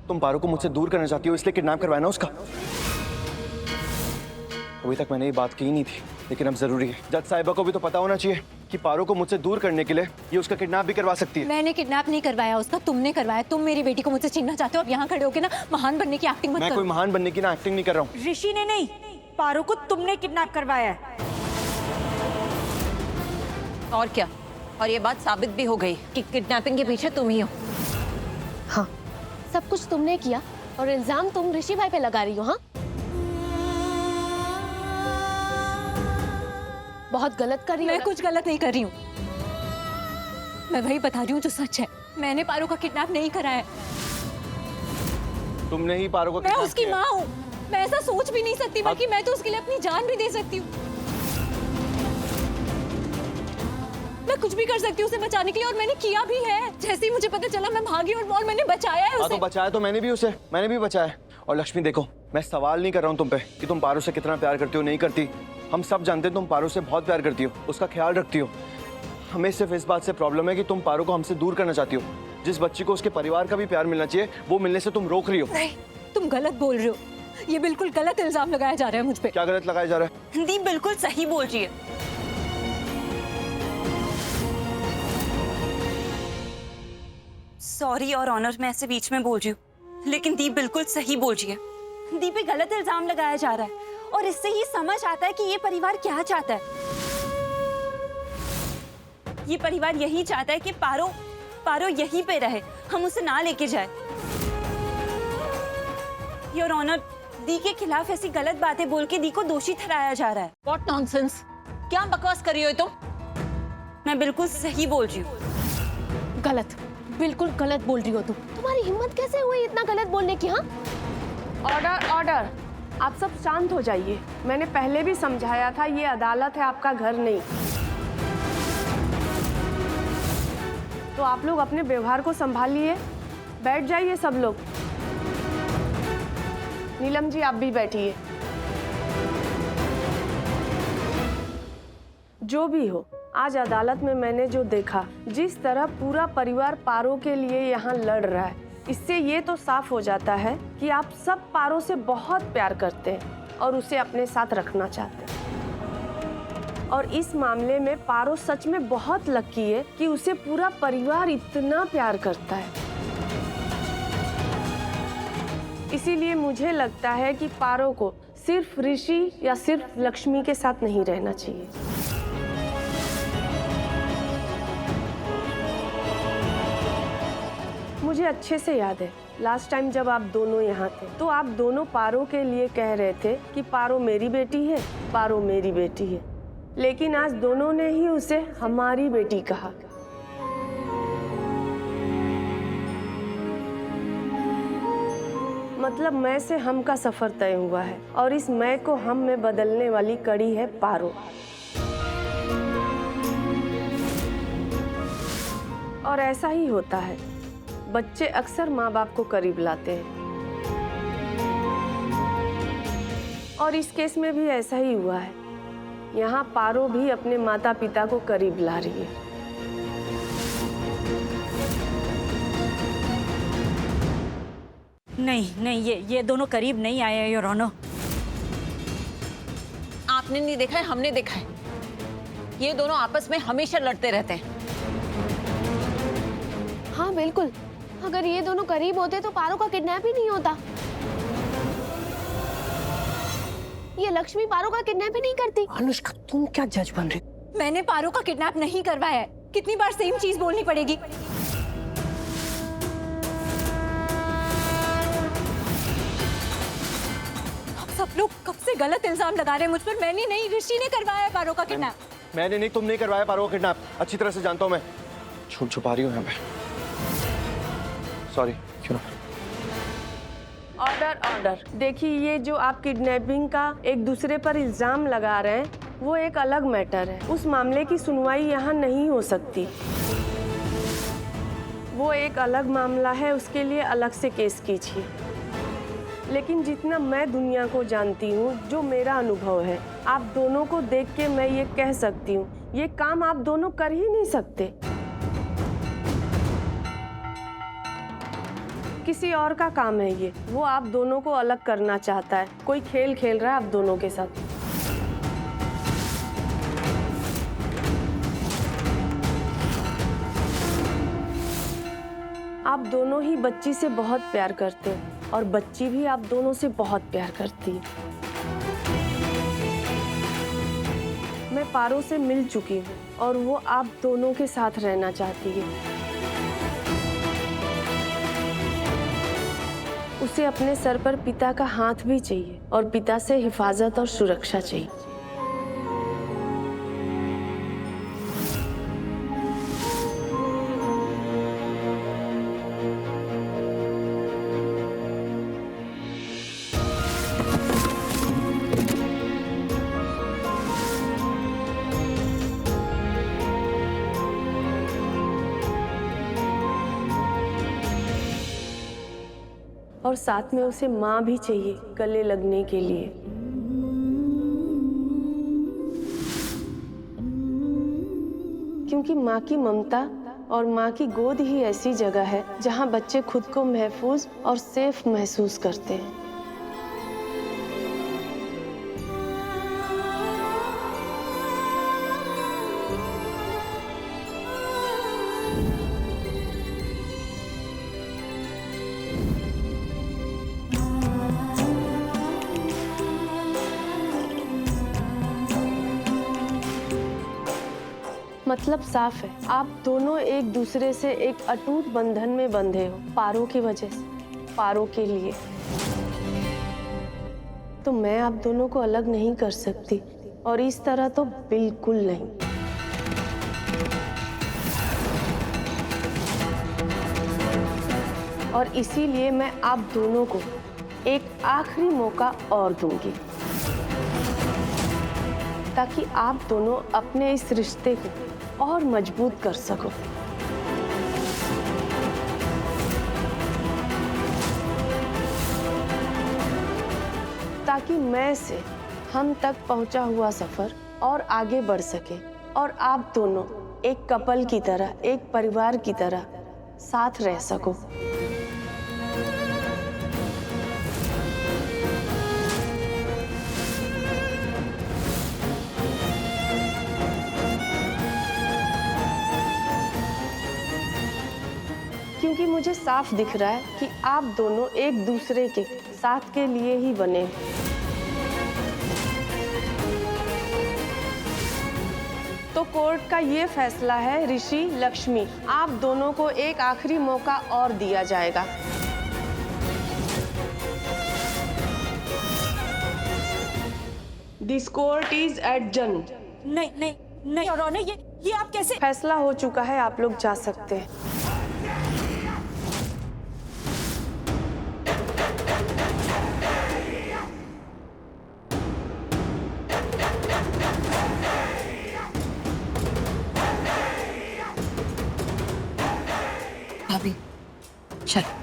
तुम पारो को मुझसे दूर करना चाहती हो, इसलिए किडनैप करवाया ना उसका। अभी तक मैंने ये बात की नहीं थी, लेकिन अब जरूरी है। जज साहिबा को भी तो पता होना चाहिए कि पारो को मुझसे दूर करने के लिए ये उसका किडनैप भी करवा सकती है। मैंने किडनैप नहीं करवाया उसका, तुमने करवाया। तुम मेरी बेटी को मुझसे छीनना चाहते हो। अब यहाँ खड़े होके ना महान बनने की एक्टिंग मत करो। मैं कोई महान बनने की ना एक्टिंग नहीं कर रहा हूँ। ऋषि ने नहीं, पारो को तुमने किडनैप करवाया है। और क्या, और ये बात साबित भी हो गई कि किडनैपिंग के पीछे तुम ही हो। हाँ, सब कुछ तुमने किया और इल्जाम तुम ऋषि भाई पे लगा रही हो। हाँ, बहुत गलत कर रही हो। मैं कुछ गलत नहीं कर रही हूँ, मैं वही बता रही हूँ जो सच है। मैंने पारो का किडनैप नहीं कराया। तुमने ही पारो को मैं उसकी माँ हूँ, मैं ऐसा सोच भी नहीं सकती, बल्कि मैं तो उसके लिए अपनी जान भी दे सकती हूँ। मैं कुछ भी कर सकती हूँ उसे बचाने के लिए, और मैंने किया भी है। जैसे ही मुझे पता चला मैं भागी और मैंने बचाया है उसे। तो बचाया तो मैंने भी उसे, मैंने भी बचाया। और लक्ष्मी देखो, मैं सवाल नहीं कर रहा हूँ तुम पे कि तुम पारो से कितना प्यार करती हो, नहीं करती। हम सब जानते हैं तुम पारो से बहुत प्यार करती हो, उसका ख्याल रखती हो। हमें सिर्फ इस बात से प्रॉब्लम है कि तुम पारो को हमसे दूर करना चाहती हो। जिस बच्ची को उसके परिवार का भी प्यार मिलना चाहिए, वो मिलने से तुम रोक रही हो। नहीं, तुम गलत बोल रहे हो। ये बिल्कुल गलत इल्जाम लगाया जा रहा है मुझ पे। क्या गलत लगाया जा रहा है? दीप बिल्कुल सही बोल रही है। सॉरी और ऑनर, मैं ऐसे बीच में बोल रही हूँ, लेकिन दीप बिल्कुल सही बोल रही है। दीप पे गलत इल्जाम लगाया जा रहा है और इससे ही समझ आता है कि ये परिवार क्या चाहता है। ये परिवार यही चाहता है कि पारो यहीं पे रहे, हम उसे ना लेके जाए। योर ऑनर, दी के खिलाफ ऐसी गलत बातें बोल के दी को दोषी ठहराया जा रहा है। What nonsense! क्या बकवास कर रही हो तुम? मैं बिल्कुल सही बोल रही हूँ। गलत, बिल्कुल गलत बोल रही हो तुम। तुम्हारी हिम्मत कैसे हुई इतना गलत बोलने की? हाँ, ऑर्डर ऑर्डर, आप सब शांत हो जाइए। मैंने पहले भी समझाया था, ये अदालत है, आपका घर नहीं। तो आप लोग अपने व्यवहार को संभालिए, बैठ जाइए सब लोग। नीलम जी, आप भी बैठिए। जो भी हो, आज अदालत में मैंने जो देखा, जिस तरह पूरा परिवार पारो के लिए यहाँ लड़ रहा है, इससे ये तो साफ हो जाता है कि आप सब पारो से बहुत प्यार करते हैं और उसे अपने साथ रखना चाहते हैं। और इस मामले में पारो सच में बहुत लकी है कि उसे पूरा परिवार इतना प्यार करता है। इसीलिए मुझे लगता है कि पारो को सिर्फ ऋषि या सिर्फ लक्ष्मी के साथ नहीं रहना चाहिए। मुझे अच्छे से याद है, लास्ट टाइम जब आप दोनों यहाँ थे तो आप दोनों पारो के लिए कह रहे थे कि पारो मेरी बेटी है, पारो मेरी बेटी है। लेकिन आज दोनों ने ही उसे हमारी बेटी कहा। मतलब मैं से हम का सफर तय हुआ है और इस मैं को हम में बदलने वाली कड़ी है पारो। और ऐसा ही होता है, बच्चे अक्सर माँ बाप को करीब लाते हैं और इस केस में भी ऐसा ही हुआ है। यहाँ पारो भी अपने माता पिता को करीब ला रही है। नहीं, ये दोनों करीब नहीं आए योर ऑनर। आपने नहीं देखा है, हमने देखा है। ये दोनों आपस में हमेशा लड़ते रहते हैं। हाँ बिल्कुल, अगर ये दोनों करीब होते तो पारो का किडनैप ही नहीं होता। ये लक्ष्मी पारो का किडनैप ही नहीं करती। अनुष्का, तुम क्या जज बन रही? मैंने पारो का किडनैप नहीं करवाया है। कितनी बार सेम चीज बोलनी पड़ेगी? सब लोग कब से गलत इल्जाम लगा रहे हैं मुझ पर। मैंने नहीं, ऋषि ने करवाया है पारो का किडनैप। मैंने नहीं, तुमने करवाया पारो का किडनैप। अच्छी तरह से जानता हूँ मैं। झूठ छुपा रही हूँ यहाँ पे। सॉरी। क्यों? Order order. देखिए, ये जो आप किडनैपिंग का एक दूसरे पर इल्जाम लगा रहे हैं, वो एक अलग मैटर है। उस मामले की सुनवाई यहाँ नहीं हो सकती। वो एक अलग मामला है, उसके लिए अलग से केस कीजिए। लेकिन जितना मैं दुनिया को जानती हूँ, जो मेरा अनुभव है, आप दोनों को देख के मैं ये कह सकती हूँ, ये काम आप दोनों कर ही नहीं सकते। किसी और का काम है ये। वो आप दोनों को अलग करना चाहता है, कोई खेल खेल रहा है आप दोनों के साथ। आप दोनों ही बच्ची से बहुत प्यार करते हैं और बच्ची भी आप दोनों से बहुत प्यार करती है। मैं पारो से मिल चुकी हूँ और वो आप दोनों के साथ रहना चाहती है। उसे अपने सर पर पिता का हाथ भी चाहिए और पिता से हिफाजत और सुरक्षा चाहिए। और साथ में उसे माँ भी चाहिए गले लगने के लिए। क्योंकि माँ की ममता और माँ की गोद ही ऐसी जगह है जहाँ बच्चे खुद को महफूज और सेफ महसूस करते हैं। मतलब साफ है, आप दोनों एक दूसरे से एक अटूट बंधन में बंधे हो, पारो की वजह से, पारो के लिए। तो मैं आप दोनों को अलग नहीं कर सकती, और इस तरह तो बिल्कुल नहीं। और इसीलिए मैं आप दोनों को एक आखिरी मौका और दूंगी, ताकि आप दोनों अपने इस रिश्ते को और मजबूत कर सको। ताकि मैं से हम तक पहुंचा हुआ सफर और आगे बढ़ सके और आप दोनों एक कपल की तरह, एक परिवार की तरह साथ रह सको। क्योंकि मुझे साफ दिख रहा है कि आप दोनों एक दूसरे के साथ के लिए ही बने हैं। तो कोर्ट का ये फैसला है ऋषि, लक्ष्मी, आप दोनों को एक आखिरी मौका और दिया जाएगा। This court is adjourn. नहीं नहीं नहीं योर ऑनर, ये आप कैसे? फैसला हो चुका है, आप लोग जा सकते हैं। भाभी चल।